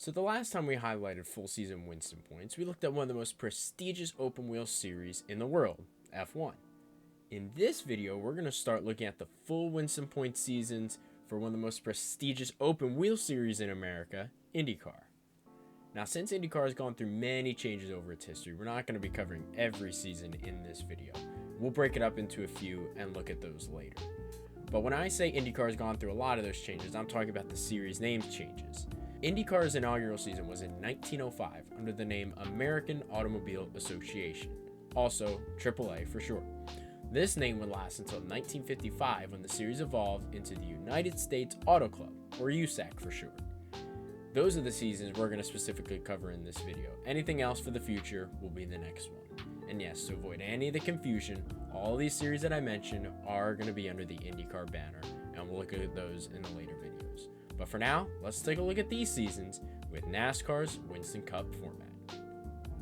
So the last time we highlighted full season Winston points, we looked at one of the most prestigious open wheel series in the world, F1. In this video, we're going to start looking at the full Winston point seasons for one of the most prestigious open wheel series in America, IndyCar. Now, since IndyCar has gone through many changes over its history, we're not going to be covering every season in this video. We'll break it up into a few and look at those later. But when I say IndyCar has gone through a lot of those changes, I'm talking about the series name changes. IndyCar's inaugural season was in 1905 under the name American Automobile Association, also AAA for short. This name would last until 1955 when the series evolved into the United States Auto Club, or USAC for short. Those are the seasons we're going to specifically cover in this video. Anything else for the future will be the next one. And yes, to avoid any of the confusion, all these series that I mentioned are going to be under the IndyCar banner, and we'll look at those in the later videos. But for now, let's take a look at these seasons with NASCAR's Winston Cup format.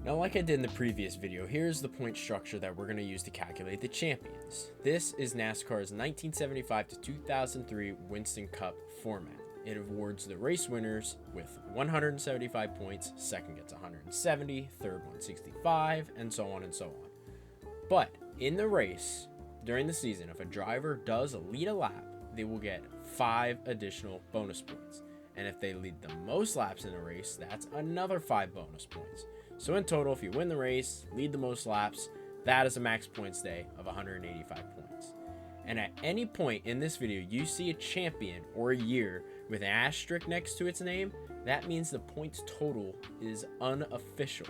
Now, like I did in the previous video, here's the point structure that we're going to use to calculate the champions. This is NASCAR's 1975 to 2003 Winston Cup format. It awards the race winners with 175 points, second gets 170, third 165, and so on and so on. But in the race, during the season, if a driver does lead a lap, they will get 5 additional bonus points. And if they lead the most laps in a race, that's another 5 bonus points. So in total, if you win the race, lead the most laps, that is a max points day of 185 points. And at any point in this video, you see a champion or a year with an asterisk next to its name, that means the points total is unofficial.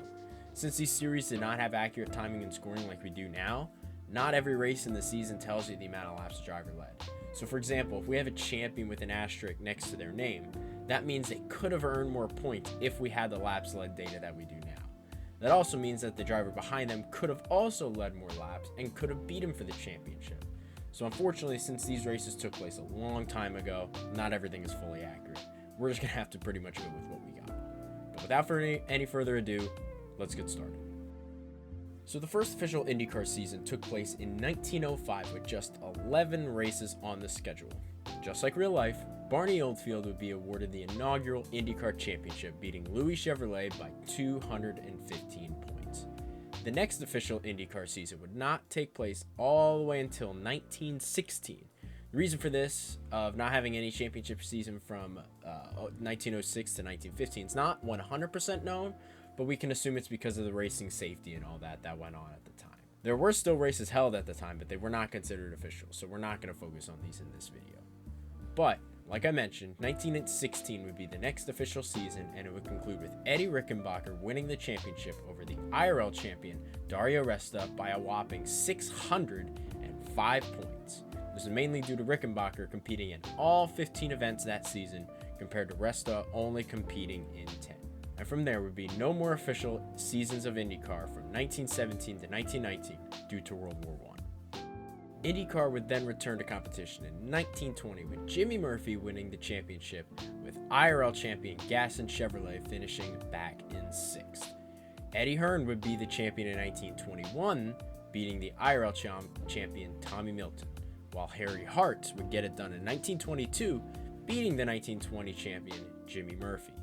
Since these series did not have accurate timing and scoring like we do now, not every race in the season tells you the amount of laps the driver led. So for example, if we have a champion with an asterisk next to their name, that means they could have earned more points if we had the laps led data that we do now. That also means that the driver behind them could have also led more laps and could have beat him for the championship. So unfortunately, since these races took place a long time ago, not everything is fully accurate. We're just going to have to pretty much go with what we got. But without any further ado, let's get started. So the first official IndyCar season took place in 1905 with just 11 races on the schedule. Just like real life, Barney Oldfield would be awarded the inaugural IndyCar championship, beating Louis Chevrolet by 215 points. The next official IndyCar season would not take place all the way until 1916. The reason for this, of not having any championship season from 1906 to 1915, is not 100% known, but we can assume it's because of the racing safety and all that went on at the time. There were still races held at the time, but they were not considered official, so we're not going to focus on these in this video. But, like I mentioned, 1916 would be the next official season, and it would conclude with Eddie Rickenbacker winning the championship over the IRL champion Dario Resta by a whopping 605 points. This is mainly due to Rickenbacker competing in all 15 events that season, compared to Resta only competing in 10. And from there would be no more official seasons of IndyCar from 1917 to 1919 due to World War I. IndyCar would then return to competition in 1920 with Jimmy Murphy winning the championship, with IRL champion Gaston Chevrolet finishing back in 6th. Eddie Hearn would be the champion in 1921, beating the IRL champion Tommy Milton, while Harry Hart would get it done in 1922, beating the 1920 champion Jimmy Murphy.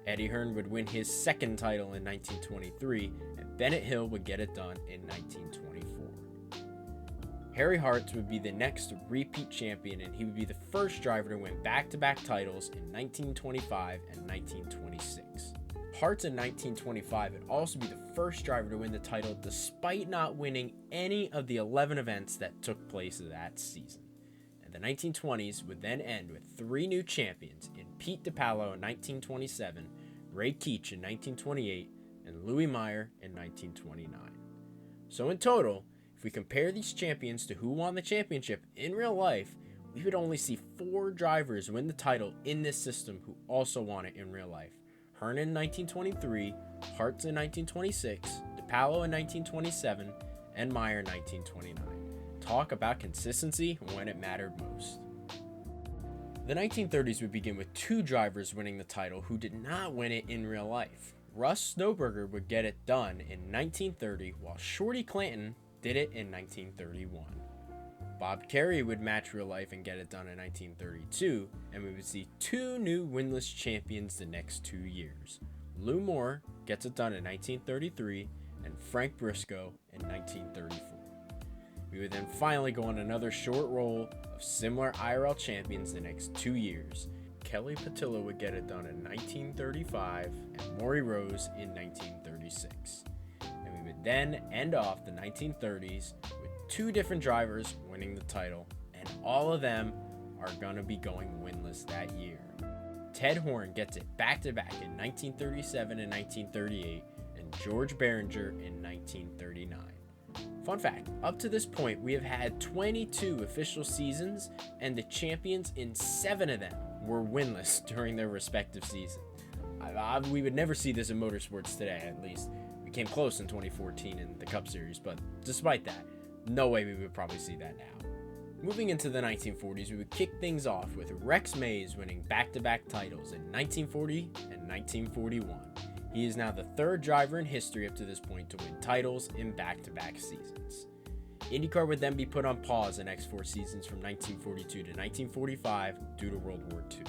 Eddie Hearn would win his second title in 1923, and Bennett Hill would get it done in 1924. Harry Hart would be the next repeat champion, and he would be the first driver to win back-to-back titles in 1925 and 1926. Hart in 1925 would also be the first driver to win the title despite not winning any of the 11 events that took place that season. The 1920s would then end with 3 new champions in Pete DiPaolo in 1927, Ray Keech in 1928, and Louis Meyer in 1929. So in total, if we compare these champions to who won the championship in real life, we would only see 4 drivers win the title in this system who also won it in real life. Hearn in 1923, Hart in 1926, DiPaolo in 1927, and Meyer in 1929. Talk about consistency when it mattered most. The 1930s would begin with 2 drivers winning the title who did not win it in real life. Russ Snoberger would get it done in 1930, while Shorty Clanton did it in 1931. Bob Carey would match real life and get it done in 1932, and we would see two new winless champions the next 2 years. Lou Moore gets it done in 1933, and Frank Briscoe in 1934. We would then finally go on another short roll of similar IRL champions the next 2 years. Kelly Patillo would get it done in 1935, and Maury Rose in 1936. And we would then end off the 1930s with two different drivers winning the title, and all of them are going to be going winless that year. Ted Horn gets it back-to-back in 1937 and 1938, and George Behringer in 1939. Fun fact, up to this point, we have had 22 official seasons, and the champions in 7 of them were winless during their respective season. We would never see this in motorsports today, at least. We came close in 2014 in the Cup Series, but despite that, no way we would probably see that now. Moving into the 1940s, we would kick things off with Rex Mays winning back-to-back titles in 1940 and 1941. He is now the third driver in history up to this point to win titles in back-to-back seasons. IndyCar would then be put on pause the next 4 seasons from 1942 to 1945 due to World War II.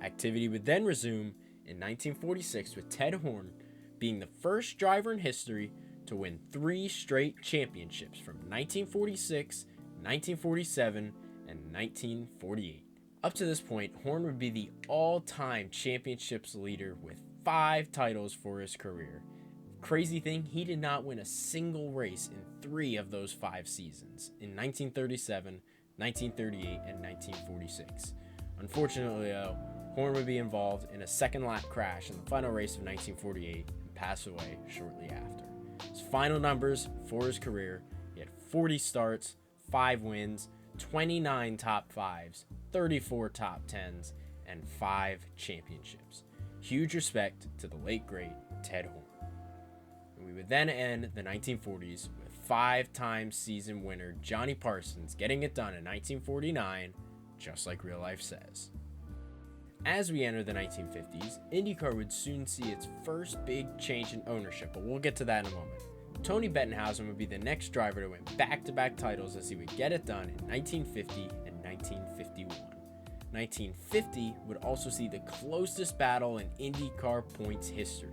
Activity would then resume in 1946 with Ted Horn being the first driver in history to win 3 straight championships from 1946, 1947, and 1948. Up to this point, Horn would be the all-time championships leader with 5 titles for his career. Crazy thing, he did not win a single race in 3 of those 5 seasons, in 1937, 1938, and 1946. Unfortunately though, Horn would be involved in a second lap crash in the final race of 1948 and pass away shortly after. His final numbers for his career, he had 40 starts, 5 wins, 29 top 5s, 34 top 10s, and 5 championships. Huge respect to the late great Ted Horn. And we would then end the 1940s with 5-time season winner Johnny Parsons getting it done in 1949, just like real life says. As we enter the 1950s, IndyCar would soon see its first big change in ownership, but we'll get to that in a moment. Tony Bettenhausen would be the next driver to win back-to-back titles as he would get it done in 1950 and 1951. 1950 would also see the closest battle in IndyCar points history.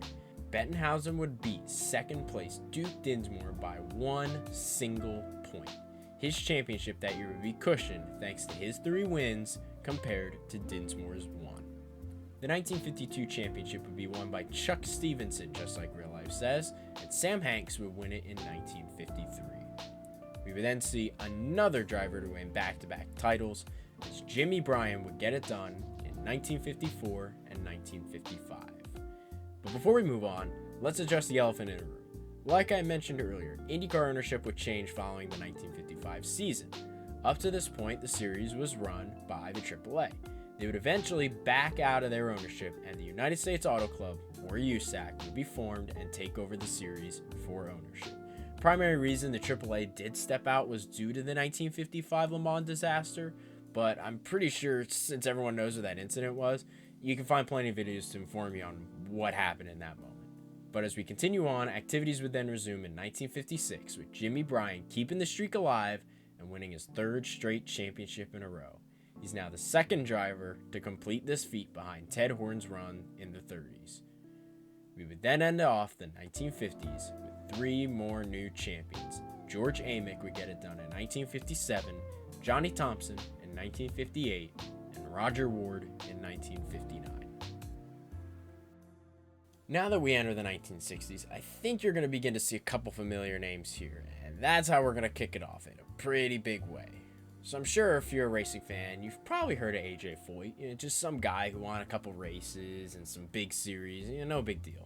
Bettenhausen would beat second place Duke Dinsmore by 1 single point. His championship that year would be cushioned thanks to his 3 wins compared to Dinsmore's 1. The 1952 championship would be won by Chuck Stevenson, just like real life says, and Sam Hanks would win it in 1953. We would then see another driver to win back-to-back titles, as Jimmy Bryan would get it done in 1954 and 1955. But before we move on, let's address the elephant in the room. Like I mentioned earlier, IndyCar ownership would change following the 1955 season. Up to this point, the series was run by the AAA. They would eventually back out of their ownership, and the United States Auto Club, or USAC, would be formed and take over the series for ownership. Primary reason the AAA did step out was due to the 1955 Le Mans disaster, but I'm pretty sure since everyone knows what that incident was, you can find plenty of videos to inform you on what happened in that moment. But as we continue on, activities would then resume in 1956 with Jimmy Bryan keeping the streak alive and winning his 3rd straight championship in a row. He's now the 2nd driver to complete this feat behind Ted Horn's run in the 30s. We would then end off the 1950s with 3 more new champions. George Amick would get it done in 1957, Johnny Thompson in 1958, and Roger Ward in 1959. Now that we enter the 1960s, I think you're going to begin to see a couple familiar names here, and that's how we're going to kick it off in a pretty big way. So I'm sure if you're a racing fan, you've probably heard of AJ Foyt, just some guy who won a couple races and some big series, no big deal.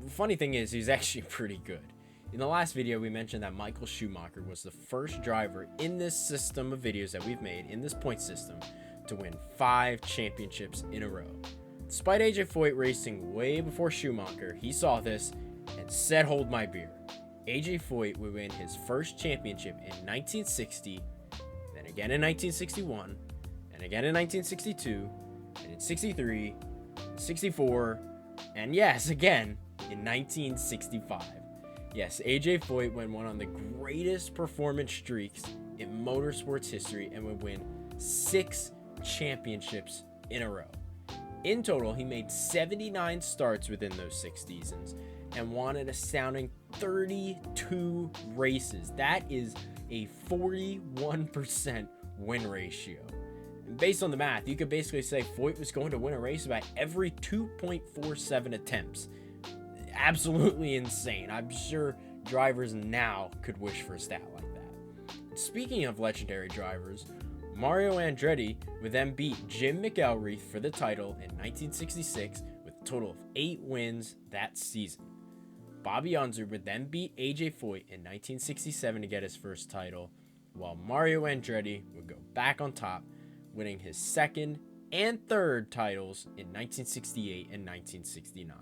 The funny thing is, he's actually pretty good. In the last video, we mentioned that Michael Schumacher was the first driver in this system of videos that we've made, in this point system, to win 5 championships in a row. Despite AJ Foyt racing way before Schumacher, he saw this and said, "Hold my beer." AJ Foyt would win his first championship in 1960, then again in 1961, and again in 1962, and in 63, 64, and yes, again in 1965. Yes, AJ Foyt went one of the greatest performance streaks in motorsports history and would win 6 championships in a row. In total, he made 79 starts within those 6 seasons and won an astounding 32 races. That is a 41% win ratio. And based on the math, you could basically say Foyt was going to win a race about every 2.47 attempts. Absolutely insane. I'm sure drivers now could wish for a stat like that. Speaking of legendary drivers, Mario Andretti would then beat Jim McElreath for the title in 1966 with a total of 8 wins that season. Bobby Unser would then beat AJ Foyt in 1967 to get his first title, while Mario Andretti would go back on top, winning his second and third titles in 1968 and 1969.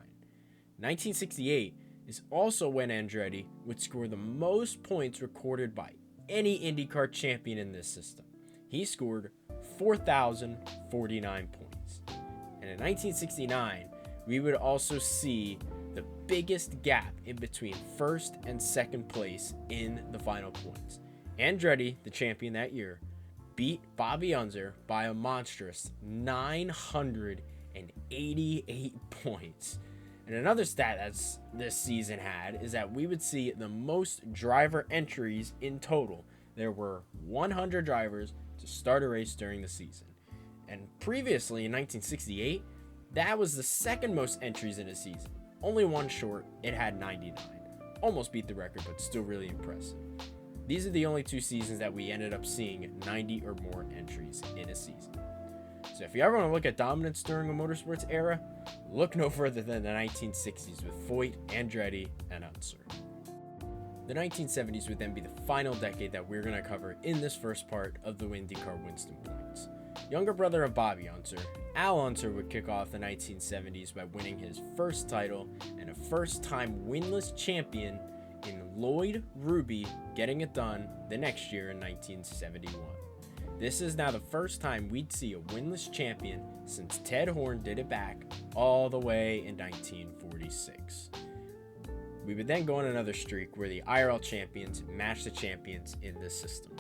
1968 is also when Andretti would score the most points recorded by any IndyCar champion in this system. He scored 4,049 points. And in 1969, we would also see the biggest gap in between first and second place in the final points. Andretti, the champion that year, beat Bobby Unser by a monstrous 988 points. And another stat that this season had is that we would see the most driver entries in total. There were 100 drivers to start a race during the season. And previously in 1968, that was the second most entries in a season. Only one short, it had 99. Almost beat the record, but still really impressive. These are the only 2 seasons that we ended up seeing 90 or more entries in a season. So if you ever want to look at dominance during a motorsports era, look no further than the 1960s with Foyt, Andretti, and Unser. The 1970s would then be the final decade that we're going to cover in this first part of the IndyCar Winston points. Younger brother of Bobby Unser, Al Unser would kick off the 1970s by winning his first title and a first-time winless champion in Lloyd Ruby getting it done the next year in 1971. This is now the first time we'd see a winless champion since Ted Horn did it back all the way in 1946. We would then go on another streak where the IRL champions match the champions in this system.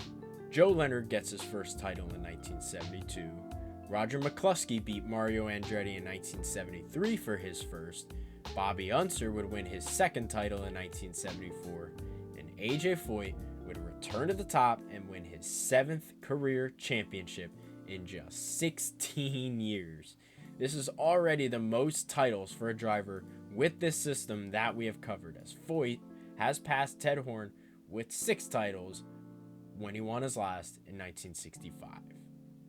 Joe Leonard gets his first title in 1972. Roger McCluskey beat Mario Andretti in 1973 for his first. Bobby Unser would win his second title in 1974. And AJ Foyt would return to the top and win his 7th career championship in just 16 years. This is already the most titles for a driver with this system that we have covered, as Foyt has passed Ted Horn with 6 titles when he won his last in 1965.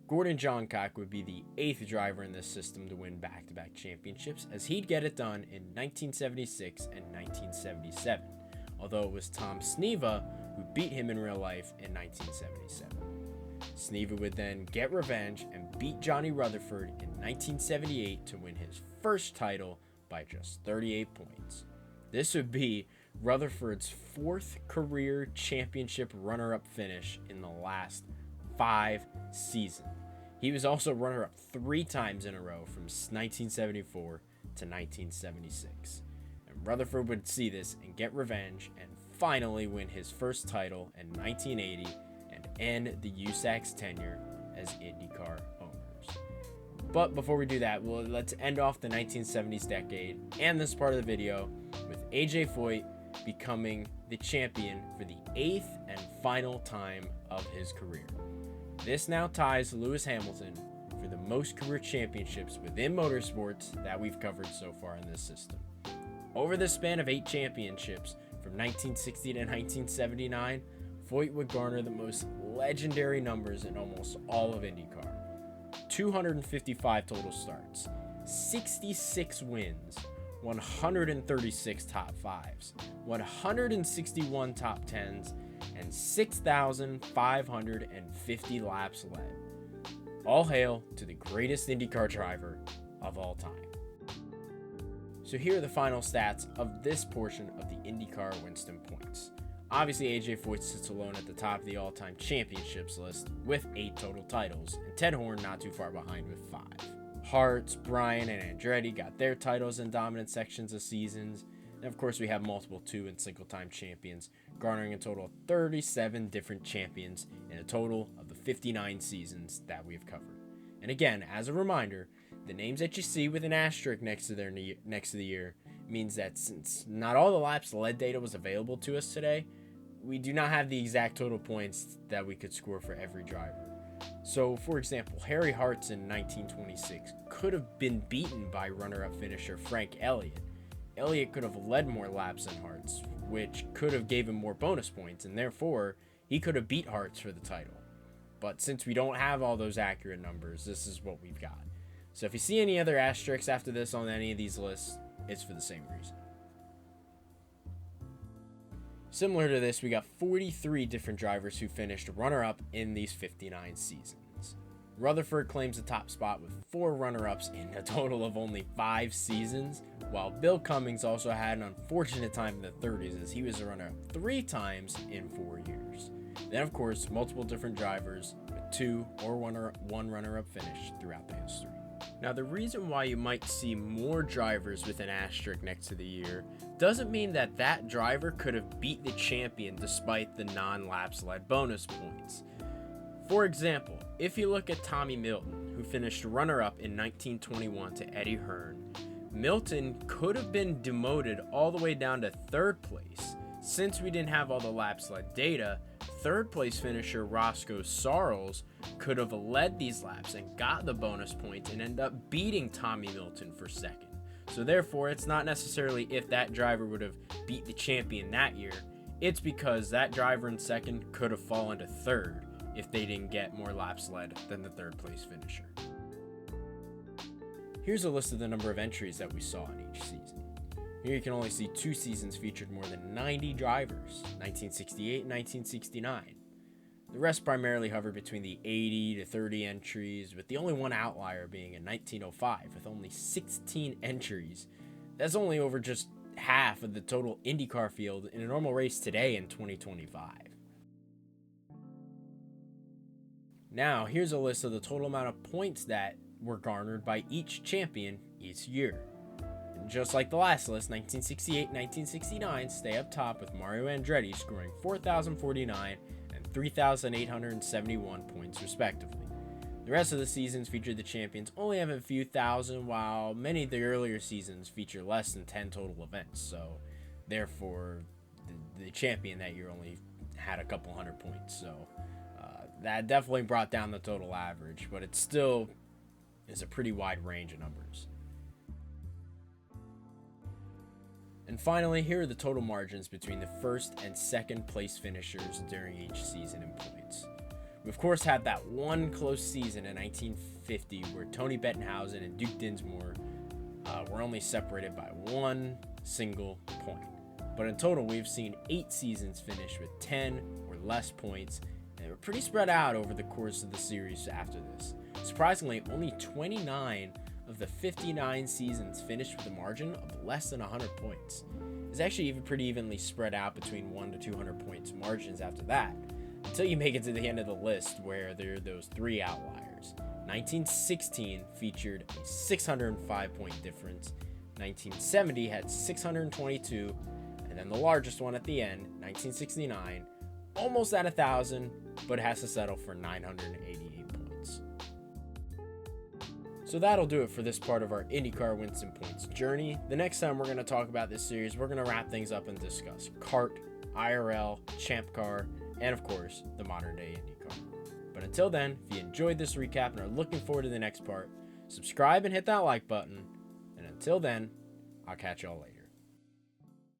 Gordon Johncock would be the 8th driver in this system to win back-to-back championships, as he'd get it done in 1976 and 1977, although it was Tom Sneva who beat him in real life in 1977. Sneva would then get revenge and beat Johnny Rutherford in 1978 to win his first title by just 38 points. This would be Rutherford's 4th career championship runner-up finish in the last 5 seasons. He was also runner-up 3 times in a row from 1974 to 1976. And Rutherford would see this and get revenge and finally win his first title in 1980 and end the USAC's tenure as IndyCar owners. But before we do that, let's end off the 1970s decade and this part of the video with AJ Foyt becoming the champion for the 8th and final time of his career. This now ties Lewis Hamilton for the most career championships within motorsports that we've covered so far in this system. Over the span of 8 championships, from 1960 to 1979, Foyt would garner the most legendary numbers in almost all of IndyCar. 255 total starts, 66 wins, 136 top 5s, 161 top 10s, and 6,550 laps led. All hail to the greatest IndyCar driver of all time. So here are the final stats of this portion of the IndyCar Winston points. Obviously, AJ Foyt sits alone at the top of the all-time championships list with 8 total titles, and Ted Horn not too far behind with 5. Hartz, Bryan, and Andretti got their titles in dominant sections of seasons. And of course, we have multiple 2 and single-time champions, garnering a total of 37 different champions in a total of the 59 seasons that we've covered. And again, as a reminder, the names that you see with an asterisk next to the year means that since not all the laps led data was available to us today, we do not have the exact total points that we could score for every driver. So, for example, Harry Hartz in 1926 could have been beaten by runner-up finisher Frank Elliott. Elliott could have led more laps than Hartz, which could have gave him more bonus points, and therefore he could have beat Hartz for the title. But since we don't have all those accurate numbers, this is what we've got. So if you see any other asterisks after this on any of these lists, it's for the same reason. Similar to this, we got 43 different drivers who finished runner-up in these 59 seasons. Rutherford claims the top spot with 4 runner-ups in a total of only 5 seasons, while Bill Cummings also had an unfortunate time in the 30s as he was a runner-up 3 times in 4 years. Then, of course, multiple different drivers with 2 or 1 runner-up finish throughout the history. Now, the reason why you might see more drivers with an asterisk next to the year doesn't mean that that driver could have beat the champion despite the non-laps led bonus points. For example, if you look at Tommy Milton, who finished runner-up in 1921 to Eddie Hearn, Milton could have been demoted all the way down to 3rd place. Since we didn't have all the laps led data, 3rd place finisher Roscoe Sarles could have led these laps and got the bonus points and ended up beating Tommy Milton for 2nd. So therefore, it's not necessarily if that driver would have beat the champion that year, it's because that driver in 2nd could have fallen to 3rd if they didn't get more laps led than the 3rd place finisher. Here's a list of the number of entries that we saw in each season. Here you can only see 2 seasons featured more than 90 drivers, 1968 and 1969. The rest primarily hovered between the 80 to 30 entries, with the only one outlier being in 1905 with only 16 entries. That's only over just half of the total IndyCar field in a normal race today in 2025. Now, here's a list of the total amount of points that were garnered by each champion each year. And just like the last list, 1968 and 1969 stay up top with Mario Andretti scoring 4,049 and 3,871 points respectively. The rest of the seasons featured the champions only having a few thousand, while many of the earlier seasons feature less than 10 total events, so therefore the champion that year only had a couple hundred points. So that definitely brought down the total average, but it still is a pretty wide range of numbers. And finally, here are the total margins between the 1st and 2nd place finishers during each season in points. We of course had that one close season in 1950 where Tony Bettenhausen and Duke Dinsmore were only separated by 1 single point. But in total, we've seen 8 seasons finish with 10 or less points, and they were pretty spread out over the course of the series after this. Surprisingly, only 29 of the 59 seasons finished with a margin of less than 100 points. It's actually even pretty evenly spread out between 1 to 200 points margins after that, until you make it to the end of the list where there are those 3 outliers. 1916 featured a 605 point difference, 1970 had 622, and then the largest one at the end, 1969, almost at 1,000, but has to settle for 988 points. So that'll do it for this part of our IndyCar Winston Points journey. The next time we're going to talk about this series, we're going to wrap things up and discuss kart, IRL, Champ Car, and of course, the modern day IndyCar. But until then, if you enjoyed this recap and are looking forward to the next part, subscribe and hit that like button. And until then, I'll catch y'all later.